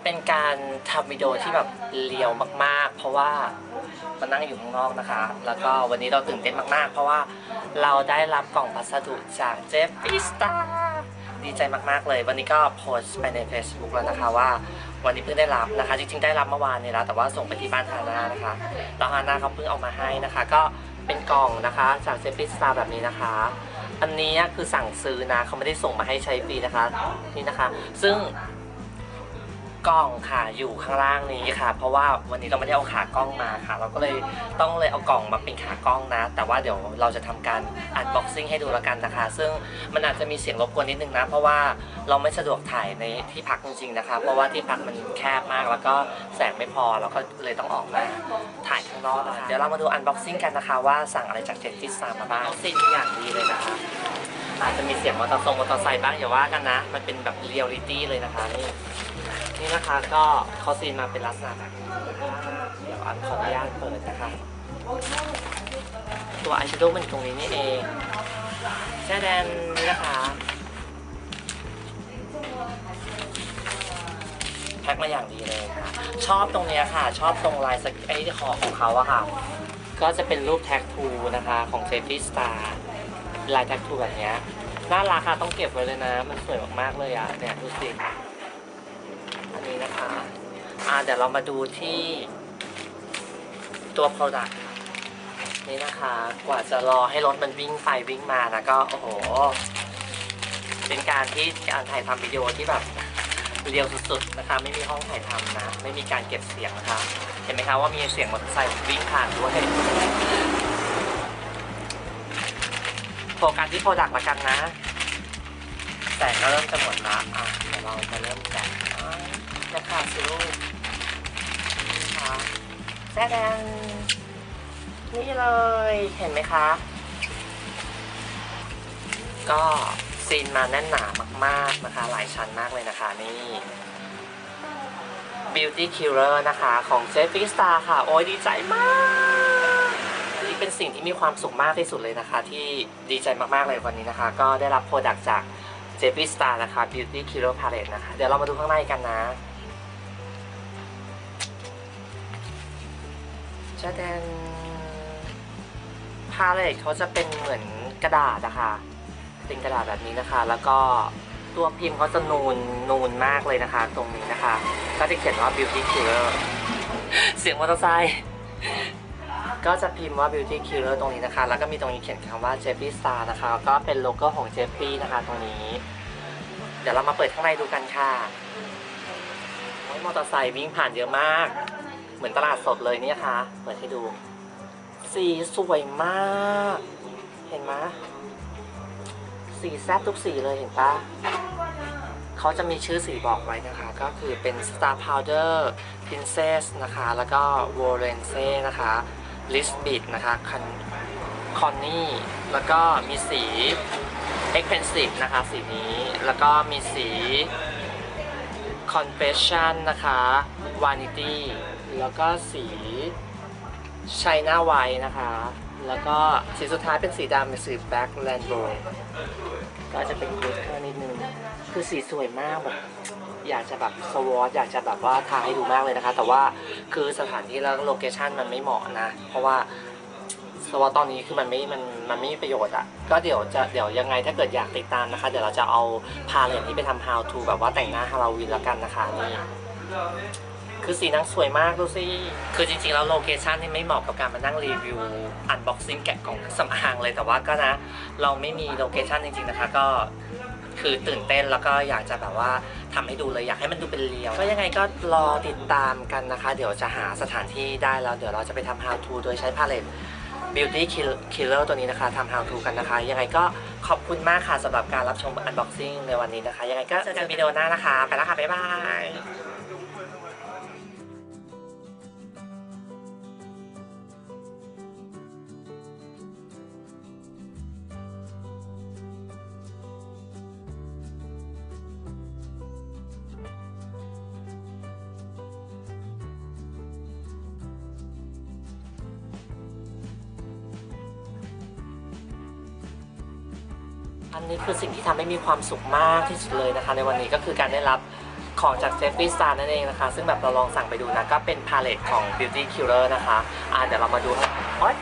เป็นการทำวิดีโอที่แบบเรียวมากๆเพราะว่ามานั่งอยู่ข้างนอกนะคะแล้วก็วันนี้เราตื่นเต้นมากๆเพราะว่าเราได้รับกล่องพัสดุจากเจฟฟี่สตาร์ดีใจมากๆเลยวันนี้ก็โพสต์ไปใน Facebook แล้วนะคะว่าวันนี้เพิ่งได้รับนะคะจริงๆได้รับเมื่อวานนี้แล้วแต่ว่าส่งไปที่บ้านฮาน่านะคะแล้วฮาน่าเขาเพิ่งเอามาให้นะคะก็เป็นกล่องนะคะจากเจฟฟี่สตาร์แบบนี้นะคะอันนี้คือสั่งซื้อนะเขาไม่ได้ส่งมาให้ใช้ฟรีนะคะนี่นะคะซึ่งกล้องค่ะอยู่ข้างล่างนี้ค่ะเพราะว่าวันนี้เราไม่ได้เอาขากล้องมาค่ะเราก็เลยต้องเอากล่องมาเป็นขากล้องนะแต่ว่าเดี๋ยวเราจะทำการอันบ็อกซิ่งให้ดูแล้วกันนะคะซึ่งมันอาจจะมีเสียงรบกวนนิดนึงนะเพราะว่าเราไม่สะดวกถ่ายในที่พักจริงๆนะคะเพราะว่าที่พักมันแคบมากแล้วก็แสงไม่พอเราก็เลยต้องออกมาถ่ายข้างนอกนะคะเดี๋ยวเรามาดูอันบ็อกซิ่งกันนะคะว่าสั่งอะไรจากเจฟฟี่สตาร์มาบ้างซิ่งอย่างดีเลยนะคะอาจจะมีเสียงมอเตอร์ไซค์บ้างอย่าว่ากันนะมันเป็นแบบเรียลลิตี้เลยนะคะนี่นะคะก็เขาซีนมาเป็นลักษณะแบบนี้เดี๋ยวอันขออนุญาตเปิดนะคะตัวอายแชโดว์มันอยู่ตรงนี้นี่เองแช่แดนนี่นะคะแพ็คมาอย่างดีเลยค่ะชอบตรงนี้ค่ะชอบตรงลายไอ้คอของเขาอะค่ะก็จะเป็นรูปแท็กทูนะคะของเซฟตี้สตาร์ลายแท็กทูแบบนี้น่ารักค่ะต้องเก็บไว้เลยนะมันสวยมากๆเลยอะเนี่ยดูสิอันนี้นะคะเดี๋ยวเรามาดูที่ตัว product นี่นะคะกว่าจะรอให้รถมันวิ่งไปวิ่งมานะก็โอ้โหเป็นการถ่ายทำวิดีโอที่แบบเรียวสุดๆนะคะไม่มีห้องถ่ายทำนะไม่มีการเก็บเสียงนะคะเห็นไหมคะว่ามีเสียงมอเตอร์ไซค์วิ่งผ่านด้วยโฟกัสที่ product ละกันนะแสงก็เริ่มจะหมดละเดี๋ยวเราจะเริ่มแกะจะขาดสิลูกค่ะแสดงนี่เลยเห็นไหมคะก็ซีนมาแน่นหนามากๆนะคะหลายชั้นมากเลยนะคะนี่ Beauty Killer นะคะของ Jeffree Star ค่ะโอ้ยดีใจมากนี่เป็นสิ่งที่มีความสุขมากที่สุดเลยนะคะที่ดีใจมากๆเลยวันนี้นะคะก็ได้รับโปรดักต์จาก Jeffree Star นะคะ Beauty Killer Palette นะคะเดี๋ยวเรามาดูข้างในกันนะจะแดนพาเลตเขาจะเป็นเหมือนกระดาษนะคะเป็นกระดาษแบบนี้นะคะแล้วก็ตัวพิมพ์เขาจะนูนมากเลยนะคะตรงนี้นะคะก็จะเขียนว่า Beauty Killer เสียงมอเตอร์ไซค์ก็จะพิมพ์ว่า Beauty Killer ตรงนี้นะคะแล้วก็มีตรงนี้เขียนคำว่า Jeffree Star นะคะก็เป็นโลโก้ของ Jeffree นะคะตรงนี้เดี๋ยวเรามาเปิดข้างในดูกันค่ะมอเตอร์ไซค์วิ่งผ่านเยอะมากเหมือนตลาดสดเลยนี่ค่ะเปิดให้ดูสีสวยมากเห็นไหมสีแซ่บทุกสีเลยเห็นปะเขาจะมีชื่อสีบอกไว้นะคะก็คือเป็น Star Powder Princess นะคะแล้วก็ Volense นะคะ Lisbeth นะคะ Connie แล้วก็มีสี Expensive นะคะสีนี้แล้วก็มีสี Confession นะคะ Vanity แล้วก็สี China White นะคะแล้วก็สีสุดท้ายเป็นสีดำเป็นสี Black Rainbow ก็จะเป็นกลิตเตอร์นิดนึงคือสีสวยมากแบบอยากจะแบบสวอตอยากจะแบบว่าทาให้ดูมากเลยนะคะแต่ว่าคือสถานที่แล้วโลเคชั่นมันไม่เหมาะนะเพราะว่าสวอตตอนนี้คือมันไม่มีประโยชน์อ่ะก็เดี๋ยวยังไงถ้าเกิดอยากติดตามนะคะเดี๋ยวเราจะเอาพาเลทนี้ไปทำ how to แบบว่าแต่งหน้าฮาโลวีนแล้วกันนะคะนี่คือสีนางสวยมากดูสิคือจริงๆแล้วโลเคชั่นนี่ไม่เหมาะกับการมานั่งรีวิวอันบ็อกซิ่งแกะกล่องสำอางเลยแต่ว่าก็นะเราไม่มีโลเคชั่นจริงๆนะคะก็คือตื่นเต้นแล้วก็อยากจะแบบว่าทำให้ดูเลยอยากให้มันดูเป็นเรียวก็ยังไงก็รอติดตามกันนะคะเดี๋ยวจะหาสถานที่ได้แล้วเดี๋ยวเราจะไปทำ how to โดยใช้พาเลต Beauty Killer ตัวนี้นะคะทำ how to กันนะคะยังไงก็ขอบคุณมากค่ะสำหรับการรับชม unboxing ในวันนี้นะคะยังไงก็เจอกันวิดีโอหน้านะคะไปแล้วค่ะบ๊ายบายอันนี้คือสิ่งที่ทำให้มีความสุขมากที่สุดเลยนะคะในวันนี้ก็คือการได้รับ ของจากเจฟฟี่สตาร์นั่นเองนะคะซึ่งแบบเราลองสั่งไปดูนะก็เป็นพาเลตของ Beauty Killer นะคะเดี๋ยวเรามาดูโอ๊ย